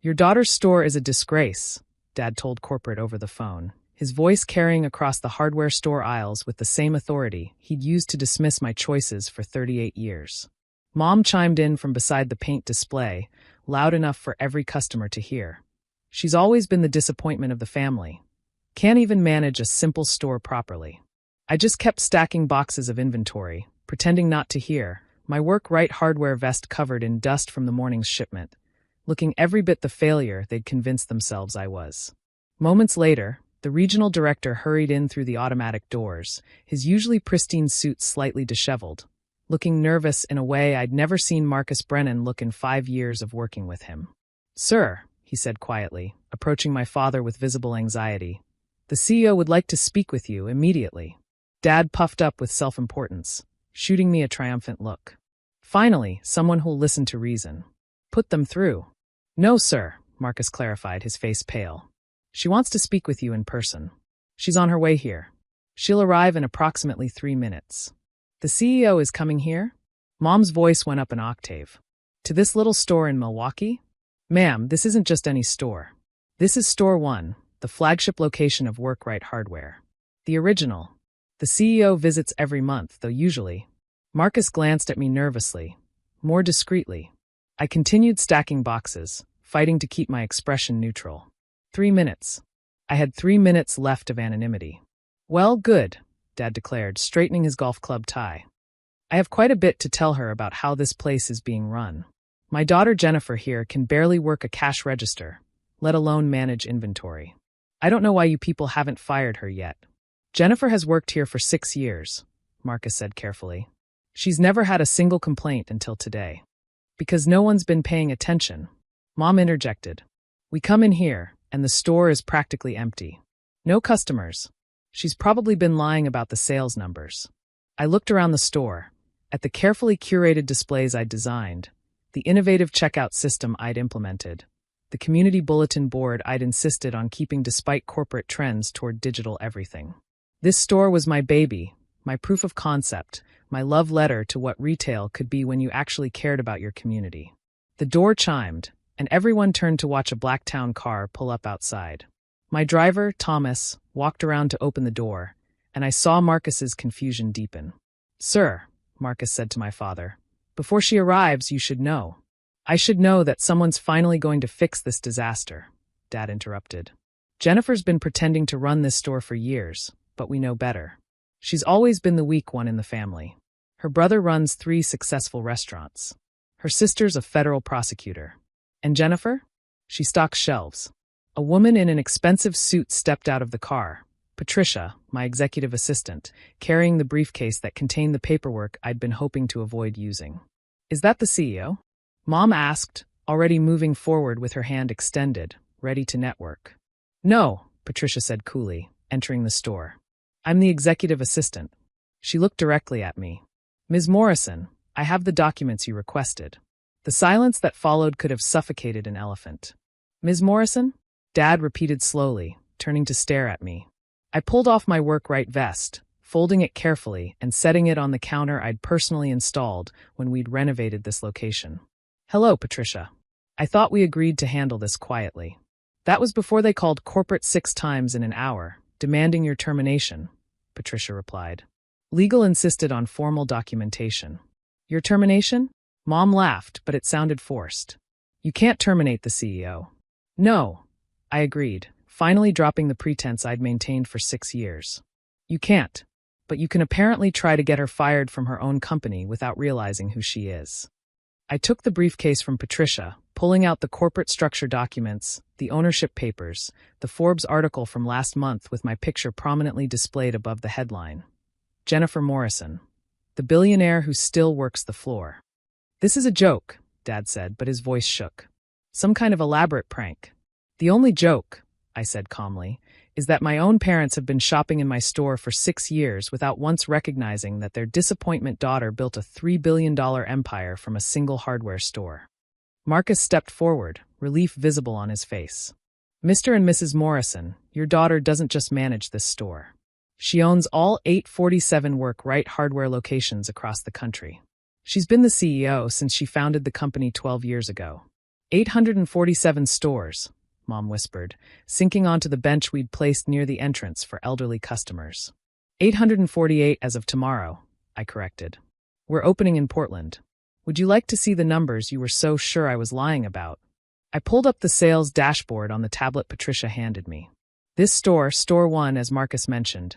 Your daughter's store is a disgrace, Dad told corporate over the phone, his voice carrying across the hardware store aisles with the same authority he'd used to dismiss my choices for 38 years. Mom chimed in from beside the paint display, loud enough for every customer to hear. She's always been the disappointment of the family. Can't even manage a simple store properly. I just kept stacking boxes of inventory, pretending not to hear, my work-right hardware vest covered in dust from the morning's shipment, looking every bit the failure they'd convinced themselves I was. Moments later, the regional director hurried in through the automatic doors, his usually pristine suit slightly disheveled, looking nervous in a way I'd never seen Marcus Brennan look in 5 years of working with him. "Sir," he said quietly, approaching my father with visible anxiety, "the CEO would like to speak with you immediately." Dad puffed up with self-importance, shooting me a triumphant look. "Finally, someone who'll listen to reason. Put them through." "No, sir," Marcus clarified, his face pale. "She wants to speak with you in person. She's on her way here. She'll arrive in approximately 3 minutes." "The CEO is coming here?" Mom's voice went up an octave. "To this little store in Milwaukee?" "Ma'am, this isn't just any store. This is Store 1, the flagship location of Work-Right Hardware. The original. The CEO visits every month, though usually." Marcus glanced at me nervously, more discreetly. I continued stacking boxes, fighting to keep my expression neutral. 3 minutes. I had 3 minutes left of anonymity. "Well, good," Dad declared, straightening his golf club tie. "I have quite a bit to tell her about how this place is being run. My daughter Jennifer here can barely work a cash register, let alone manage inventory. I don't know why you people haven't fired her yet. Jennifer has worked here for 6 years, Marcus said carefully. She's never had a single complaint until today. Because no one's been paying attention. Mom interjected. We come in here, and the store is practically empty. No customers. She's probably been lying about the sales numbers. I looked around the store, at the carefully curated displays I'd designed, the innovative checkout system I'd implemented, the community bulletin board I'd insisted on keeping despite corporate trends toward digital everything. This store was my baby, my proof of concept, my love letter to what retail could be when you actually cared about your community. The door chimed, and everyone turned to watch a Blacktown car pull up outside. My driver, Thomas, walked around to open the door, and I saw Marcus's confusion deepen. "Sir," Marcus said to my father, "before she arrives, you should know." "I should know that someone's finally going to fix this disaster," Dad interrupted. "Jennifer's been pretending to run this store for years, but we know better. She's always been the weak one in the family. Her brother runs 3 successful restaurants. Her sister's a federal prosecutor. And Jennifer? She stocks shelves." A woman in an expensive suit stepped out of the car, Patricia, my executive assistant, carrying the briefcase that contained the paperwork I'd been hoping to avoid using. "Is that the CEO?" Mom asked, already moving forward with her hand extended, ready to network. "No," Patricia said coolly, entering the store. "I'm the executive assistant." She looked directly at me. "Ms. Morrison, I have the documents you requested." The silence that followed could have suffocated an elephant. "Ms. Morrison?" Dad repeated slowly, turning to stare at me. I pulled off my work-right vest, folding it carefully and setting it on the counter I'd personally installed when we'd renovated this location. "Hello, Patricia. I thought we agreed to handle this quietly." "That was before they called corporate 6 times in an hour, demanding your termination," Patricia replied. "Legal insisted on formal documentation." "Your termination?" Mom laughed, but it sounded forced. "You can't terminate the CEO." "No," I agreed, finally dropping the pretense I'd maintained for 6 years. "You can't, but you can apparently try to get her fired from her own company without realizing who she is." I took the briefcase from Patricia, pulling out the corporate structure documents, the ownership papers, the Forbes article from last month with my picture prominently displayed above the headline. Jennifer Morrison, the billionaire who still works the floor. "This is a joke," Dad said, but his voice shook. "Some kind of elaborate prank." "The only joke," I said calmly, "is that my own parents have been shopping in my store for 6 years without once recognizing that their disappointment daughter built a $3 billion empire from a single hardware store." Marcus stepped forward, relief visible on his face. "Mr. and Mrs. Morrison, your daughter doesn't just manage this store. She owns all 847 Work-Right Hardware locations across the country. She's been the CEO since she founded the company 12 years ago. 847 stores, Mom whispered, sinking onto the bench we'd placed near the entrance for elderly customers. 848 as of tomorrow, I corrected. We're opening in Portland. Would you like to see the numbers you were so sure I was lying about? I pulled up the sales dashboard on the tablet Patricia handed me. This store, Store 1, as Marcus mentioned,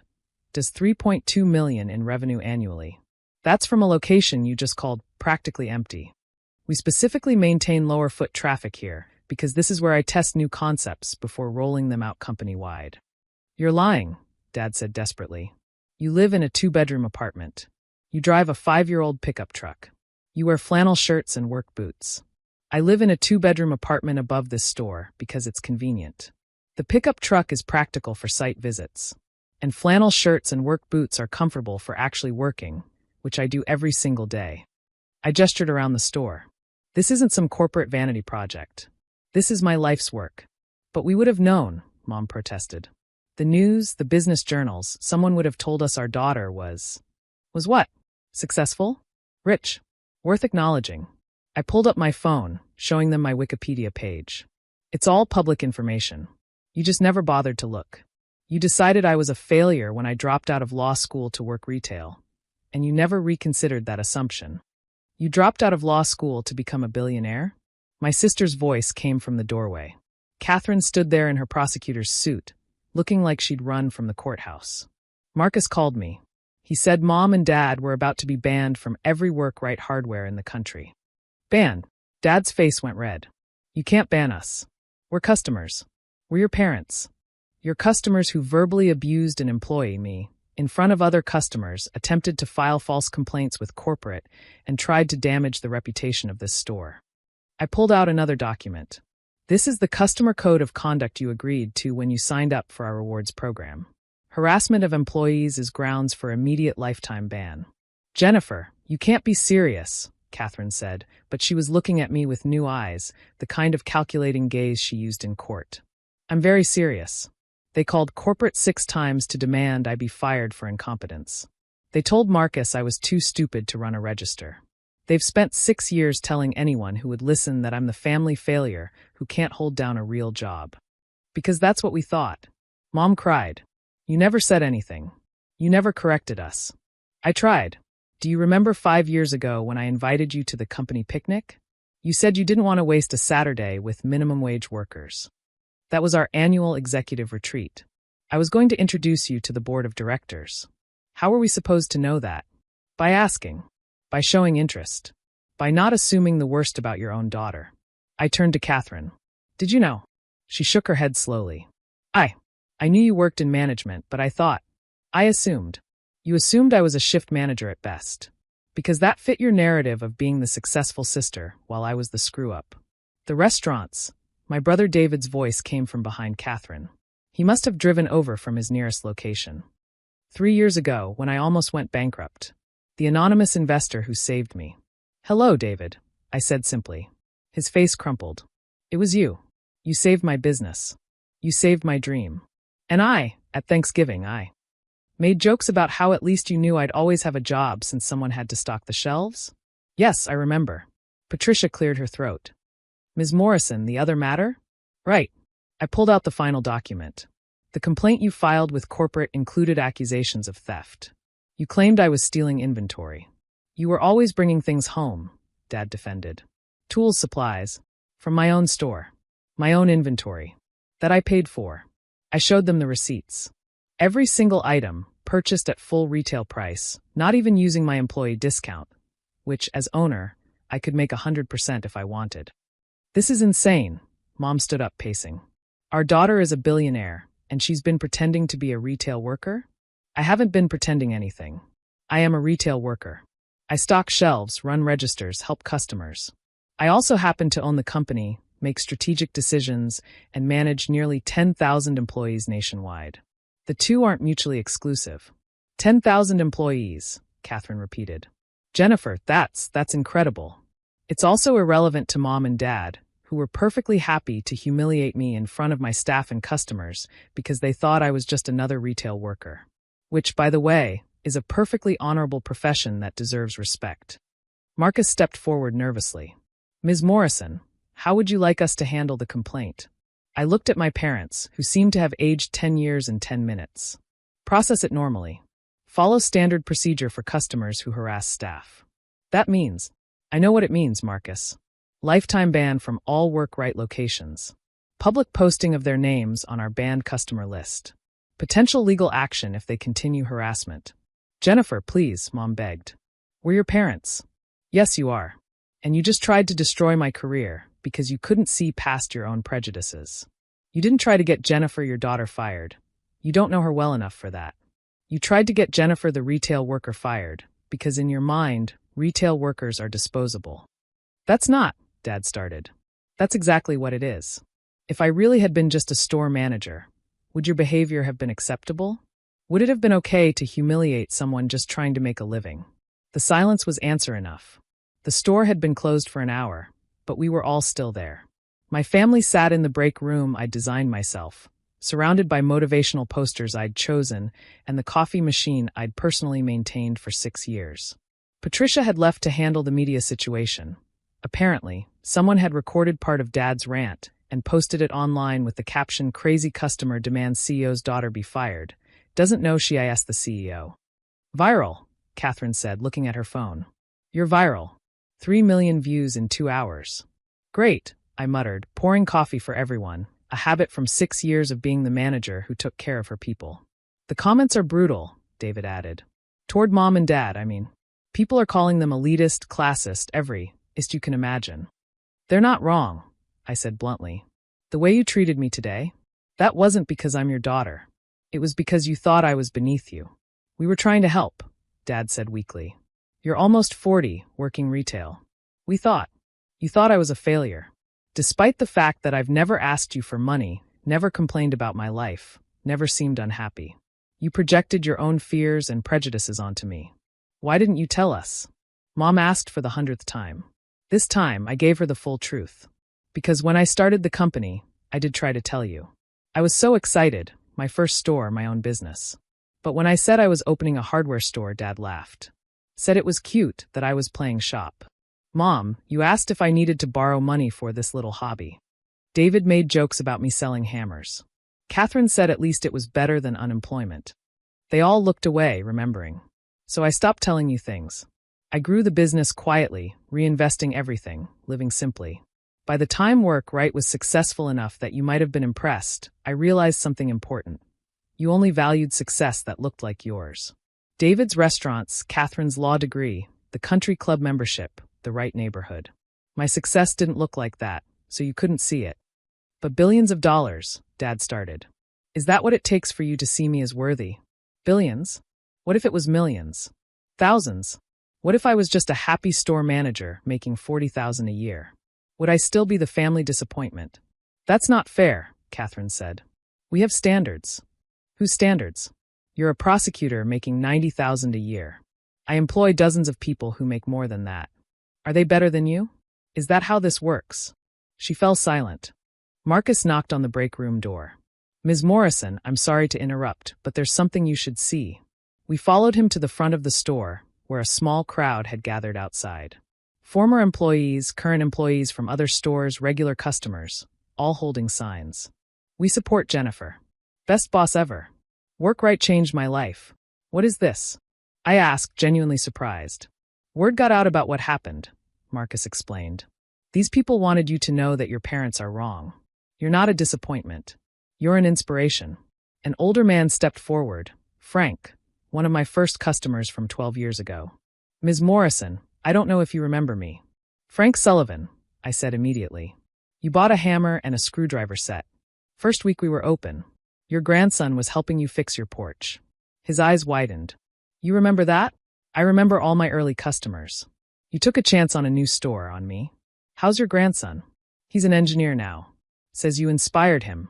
does $3.2 million in revenue annually. That's from a location you just called practically empty. We specifically maintain lower foot traffic here because this is where I test new concepts before rolling them out company-wide. You're lying, Dad said desperately. You live in a 2-bedroom apartment. You drive a 5-year-old pickup truck. You wear flannel shirts and work boots. I live in a 2-bedroom apartment above this store because it's convenient. The pickup truck is practical for site visits. And flannel shirts and work boots are comfortable for actually working, which I do every single day. I gestured around the store. This isn't some corporate vanity project. This is my life's work. But we would have known, Mom protested. The news, the business journals, someone would have told us our daughter was what? Successful? Rich? Worth acknowledging. I pulled up my phone, showing them my Wikipedia page. It's all public information. You just never bothered to look. You decided I was a failure when I dropped out of law school to work retail, and you never reconsidered that assumption. You dropped out of law school to become a billionaire? My sister's voice came from the doorway. Catherine stood there in her prosecutor's suit, looking like she'd run from the courthouse. Marcus called me. He said Mom and Dad were about to be banned from every work-right hardware in the country. Ban? Dad's face went red. You can't ban us. We're customers. We're your parents. Your customers who verbally abused an employee, me, in front of other customers, attempted to file false complaints with corporate, and tried to damage the reputation of this store. I pulled out another document. This is the customer code of conduct you agreed to when you signed up for our rewards program. Harassment of employees is grounds for immediate lifetime ban. Jennifer, you can't be serious, Catherine said, but she was looking at me with new eyes, the kind of calculating gaze she used in court. I'm very serious. They called corporate 6 times to demand I be fired for incompetence. They told Marcus I was too stupid to run a register. They've spent 6 years telling anyone who would listen that I'm the family failure who can't hold down a real job. Because that's what we thought. Mom cried. You never said anything. You never corrected us. I tried. Do you remember 5 years ago when I invited you to the company picnic? You said you didn't want to waste a Saturday with minimum wage workers. That was our annual executive retreat. I was going to introduce you to the board of directors. How were we supposed to know that? By asking. By showing interest. By not assuming the worst about your own daughter. I turned to Catherine. Did you know? She shook her head slowly. I knew you worked in management, but I assumed. You assumed I was a shift manager at best. Because that fit your narrative of being the successful sister while I was the screw-up. The restaurants. My brother David's voice came from behind Catherine. He must have driven over from his nearest location. 3 years ago, when I almost went bankrupt. The anonymous investor who saved me. Hello, David, I said simply. His face crumpled. It was you. You saved my business. You saved my dream. And at Thanksgiving, I made jokes about how at least you knew I'd always have a job since someone had to stock the shelves. Yes, I remember. Patricia cleared her throat. Ms. Morrison, the other matter? Right. I pulled out the final document. The complaint you filed with corporate included accusations of theft. You claimed I was stealing inventory. You were always bringing things home, Dad defended. Tools, supplies. From my own store. My own inventory. That I paid for. I showed them the receipts. Every single item, purchased at full retail price, not even using my employee discount, which, as owner, I could make 100% if I wanted. This is insane, Mom stood up pacing. Our daughter is a billionaire, and she's been pretending to be a retail worker? I haven't been pretending anything. I am a retail worker. I stock shelves, run registers, help customers. I also happen to own the company, make strategic decisions, and manage nearly 10,000 employees nationwide. The two aren't mutually exclusive. 10,000 employees, Catherine repeated. Jennifer, that's incredible. It's also irrelevant to Mom and Dad, who were perfectly happy to humiliate me in front of my staff and customers because they thought I was just another retail worker. Which, by the way, is a perfectly honorable profession that deserves respect. Marcus stepped forward nervously. Ms. Morrison, How would you like us to handle the complaint? I looked at my parents, who seemed to have aged 10 years and 10 minutes. Process it normally. Follow standard procedure for customers who harass staff. That means, I know what it means, Marcus. Lifetime ban from all work-right locations. Public posting of their names on our banned customer list. Potential legal action if they continue harassment. Jennifer, please, Mom begged. We're your parents. Yes, you are. And you just tried to destroy my career because you couldn't see past your own prejudices. You didn't try to get Jennifer, your daughter, fired. You don't know her well enough for that. You tried to get Jennifer, the retail worker, fired because in your mind, retail workers are disposable. That's not, Dad started. That's exactly what it is. If I really had been just a store manager, would your behavior have been acceptable? Would it have been okay to humiliate someone just trying to make a living? The silence was answer enough. The store had been closed for an hour, but we were all still there. My family sat in the break room I'd designed myself, surrounded by motivational posters I'd chosen and the coffee machine I'd personally maintained for 6 years. Patricia had left to handle the media situation. Apparently, someone had recorded part of Dad's rant and posted it online with the caption, "Crazy customer demands CEO's daughter be fired. Doesn't know she asked the CEO." Viral, Catherine said, looking at her phone. You're viral. 3 million views in 2 hours. Great, I muttered, pouring coffee for everyone, a habit from 6 years of being the manager who took care of her people. The comments are brutal, David added. Toward Mom and Dad, I mean. People are calling them elitist, classist, every-ist you can imagine. They're not wrong, I said bluntly. The way you treated me today, that wasn't because I'm your daughter. It was because you thought I was beneath you. We were trying to help, Dad said weakly. You're almost 40, working retail. You thought I was a failure. Despite the fact that I've never asked you for money, never complained about my life, never seemed unhappy. You projected your own fears and prejudices onto me. Why didn't you tell us? Mom asked for the 100th time. This time, I gave her the full truth. Because when I started the company, I did try to tell you. I was so excited, my first store, my own business. But when I said I was opening a hardware store, Dad laughed. Said it was cute that I was playing shop. Mom, you asked if I needed to borrow money for this little hobby. David made jokes about me selling hammers. Catherine said at least it was better than unemployment. They all looked away, remembering. So I stopped telling you things. I grew the business quietly, reinvesting everything, living simply. By the time Work Right was successful enough that you might have been impressed, I realized something important. You only valued success that looked like yours. David's restaurants, Catherine's law degree, the country club membership, the right neighborhood. My success didn't look like that, so you couldn't see it. But billions of dollars, Dad started. Is that what it takes for you to see me as worthy? Billions? What if it was millions? Thousands? What if I was just a happy store manager making $40,000 a year? Would I still be the family disappointment? That's not fair, Catherine said. We have standards. Whose standards? You're a prosecutor making $90,000 a year. I employ dozens of people who make more than that. Are they better than you? Is that how this works? She fell silent. Marcus knocked on the break room door. Ms. Morrison, I'm sorry to interrupt, but there's something you should see. We followed him to the front of the store, where a small crowd had gathered outside. Former employees, current employees from other stores, regular customers, all holding signs. We support Jennifer. Best boss ever. Work Right changed my life. What is this? I asked, genuinely surprised. Word got out about what happened, Marcus explained. These people wanted you to know that your parents are wrong. You're not a disappointment. You're an inspiration. An older man stepped forward, Frank, one of my first customers from 12 years ago. Ms. Morrison, I don't know if you remember me. Frank Sullivan, I said immediately. You bought a hammer and a screwdriver set. First week we were open. Your grandson was helping you fix your porch. His eyes widened. You remember that? I remember all my early customers. You took a chance on a new store on me. How's your grandson? He's an engineer now. Says you inspired him.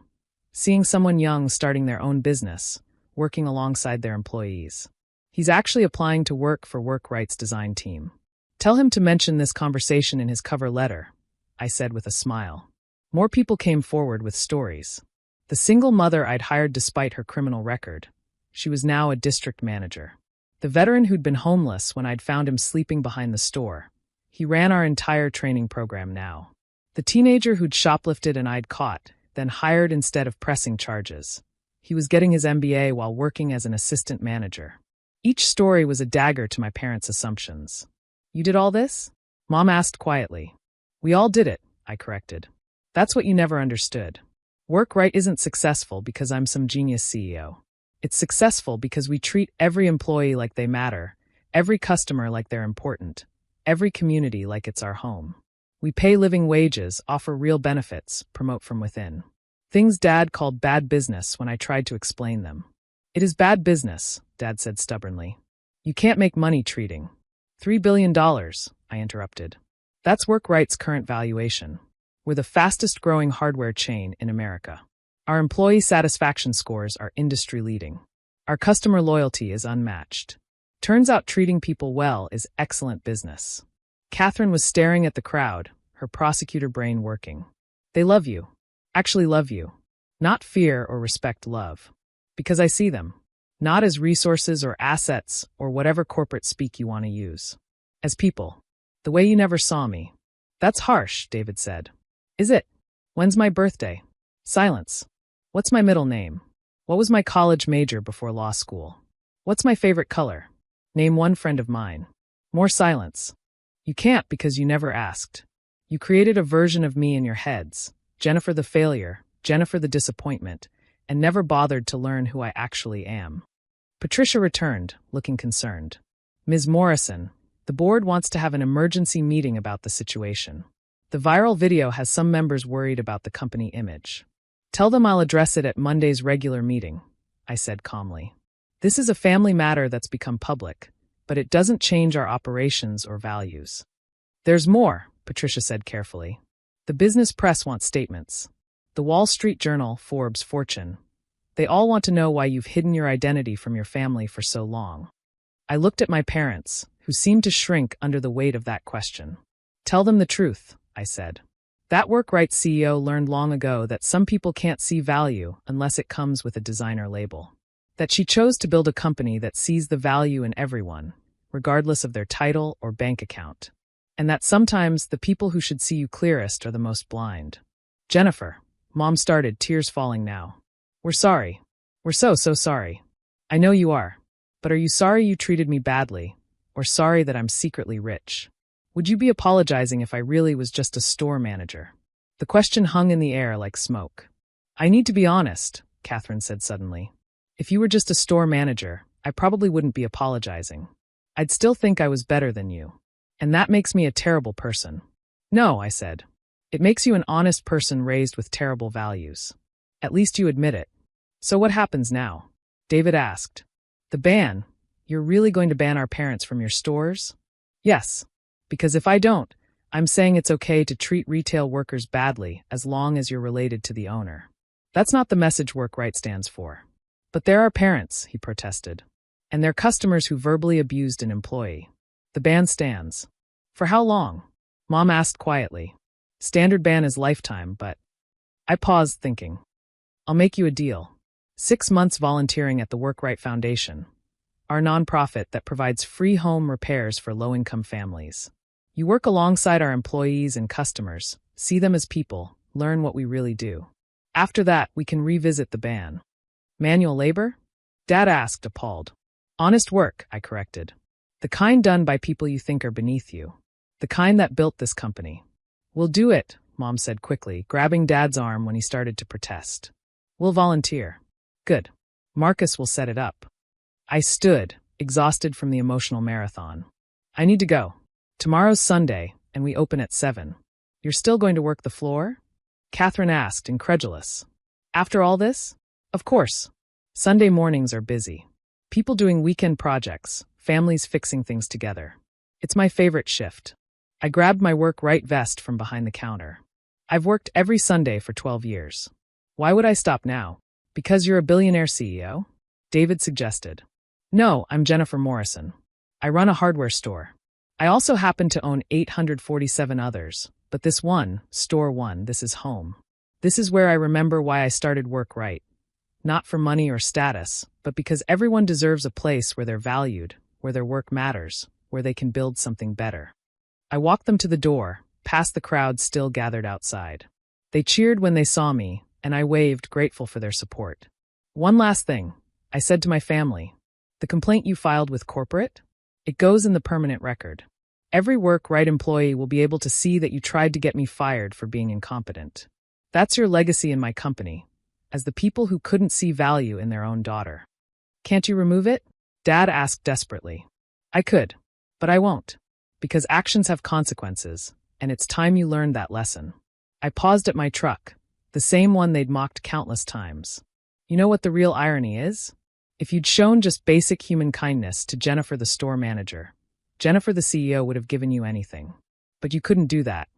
Seeing someone young starting their own business, working alongside their employees. He's actually applying to work for Work Right's design team. Tell him to mention this conversation in his cover letter, I said with a smile. More people came forward with stories. The single mother I'd hired despite her criminal record. She was now a district manager. The veteran who'd been homeless when I'd found him sleeping behind the store. He ran our entire training program now. The teenager who'd shoplifted and I'd caught, then hired instead of pressing charges. He was getting his MBA while working as an assistant manager. Each story was a dagger to my parents' assumptions. You did all this? Mom asked quietly. We all did it, I corrected. That's what you never understood. Work right isn't successful because I'm some genius CEO. It's successful because we treat every employee like they matter, every customer like they're important, every community like it's our home. We pay living wages, offer real benefits, promote from within. Things Dad called bad business when I tried to explain them. It is bad business, Dad said stubbornly. You can't make money treating. $3 billion, I interrupted. That's Workright's current valuation. We're the fastest growing hardware chain in America. Our employee satisfaction scores are industry leading. Our customer loyalty is unmatched. Turns out treating people well is excellent business. Catherine was staring at the crowd, her prosecutor brain working. They love you. Actually love you. Not fear or respect love. Because I see them. Not as resources or assets or whatever corporate speak you want to use. As people. The way you never saw me. That's harsh, David said. Is it? When's my birthday? Silence. What's my middle name? What was my college major before law school? What's my favorite color? Name one friend of mine. More silence. You can't because you never asked. You created a version of me in your heads, Jennifer the failure, Jennifer the disappointment, and never bothered to learn who I actually am. Patricia returned, looking concerned. Ms. Morrison, the board wants to have an emergency meeting about the situation. The viral video has some members worried about the company image. Tell them I'll address it at Monday's regular meeting, I said calmly. This is a family matter that's become public, but it doesn't change our operations or values. There's more, Patricia said carefully. The business press wants statements. The Wall Street Journal, Forbes, Fortune. They all want to know why you've hidden your identity from your family for so long. I looked at my parents, who seemed to shrink under the weight of that question. Tell them the truth, I said. That Workright CEO learned long ago that some people can't see value unless it comes with a designer label. That she chose to build a company that sees the value in everyone, regardless of their title or bank account. And that sometimes the people who should see you clearest are the most blind. Jennifer, Mom started, tears falling now. We're sorry. We're so sorry. I know you are. But are you sorry you treated me badly, or sorry that I'm secretly rich? Would you be apologizing if I really was just a store manager? The question hung in the air like smoke. I need to be honest, Catherine said suddenly. If you were just a store manager, I probably wouldn't be apologizing. I'd still think I was better than you. And that makes me a terrible person. No, I said. It makes you an honest person raised with terrible values. At least you admit it. So what happens now? David asked. The ban. You're really going to ban our parents from your stores? Yes. Because if I don't, I'm saying it's okay to treat retail workers badly as long as you're related to the owner. That's not the message Workright stands for. But there are parents, he protested. And they're customers who verbally abused an employee. The ban stands. For how long? Mom asked quietly. Standard ban is lifetime, but... I paused, thinking. I'll make you a deal. 6 months volunteering at the Workright Foundation, our nonprofit that provides free home repairs for low-income families. You work alongside our employees and customers, see them as people, learn what we really do. After that, we can revisit the ban. Manual labor? Dad asked, appalled. Honest work, I corrected. The kind done by people you think are beneath you. The kind that built this company. We'll do it, Mom said quickly, grabbing Dad's arm when he started to protest. We'll volunteer. Good. Marcus will set it up. I stood, exhausted from the emotional marathon. I need to go. Tomorrow's Sunday, and we open at 7. You're still going to work the floor? Catherine asked, incredulous. After all this? Of course. Sunday mornings are busy. People doing weekend projects, families fixing things together. It's my favorite shift. I grabbed my Workright vest from behind the counter. I've worked every Sunday for 12 years. Why would I stop now? Because you're a billionaire CEO? David suggested. No, I'm Jennifer Morrison. I run a hardware store. I also happen to own 847 others, but this one, Store One, this is home. This is where I remember why I started Workright. Not for money or status, but because everyone deserves a place where they're valued, where their work matters, where they can build something better. I walked them to the door, past the crowd still gathered outside. They cheered when they saw me, and I waved, grateful for their support. One last thing, I said to my family. The complaint you filed with corporate? It goes in the permanent record. Every work-right employee will be able to see that you tried to get me fired for being incompetent. That's your legacy in my company, as the people who couldn't see value in their own daughter. Can't you remove it? Dad asked desperately. I could, but I won't, because actions have consequences, and it's time you learned that lesson. I paused at my truck, the same one they'd mocked countless times. You know what the real irony is? If you'd shown just basic human kindness to Jennifer, the store manager, Jennifer, the CEO, would have given you anything. But you couldn't do that.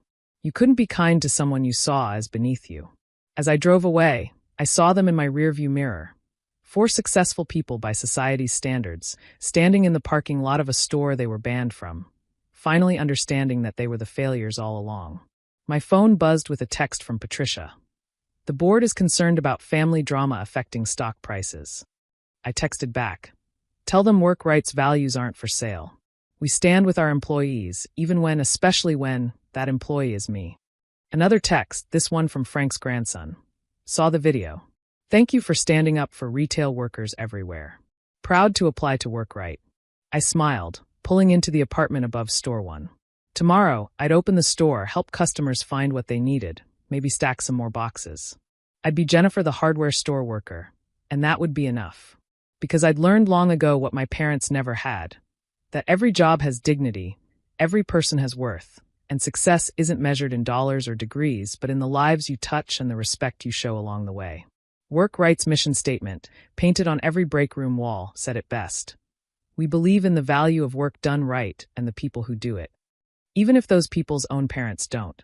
You couldn't be kind to someone you saw as beneath you. As I drove away, I saw them in my rearview mirror. 4 successful people by society's standards, standing in the parking lot of a store they were banned from, finally understanding that they were the failures all along. My phone buzzed with a text from Patricia. The board is concerned about family drama affecting stock prices. I texted back. Tell them work rights values aren't for sale. We stand with our employees, especially when, that employee is me. Another text, this one from Frank's grandson. Saw the video. Thank you for standing up for retail workers everywhere. Proud to apply to work right. I smiled, pulling into the apartment above store 1. Tomorrow, I'd open the store, help customers find what they needed, maybe stack some more boxes. I'd be Jennifer, the hardware store worker, and that would be enough. Because I'd learned long ago what my parents never had, that every job has dignity, every person has worth, and success isn't measured in dollars or degrees, but in the lives you touch and the respect you show along the way. Work Right's mission statement, painted on every break room wall, said it best. We believe in the value of work done right and the people who do it, even if those people's own parents don't.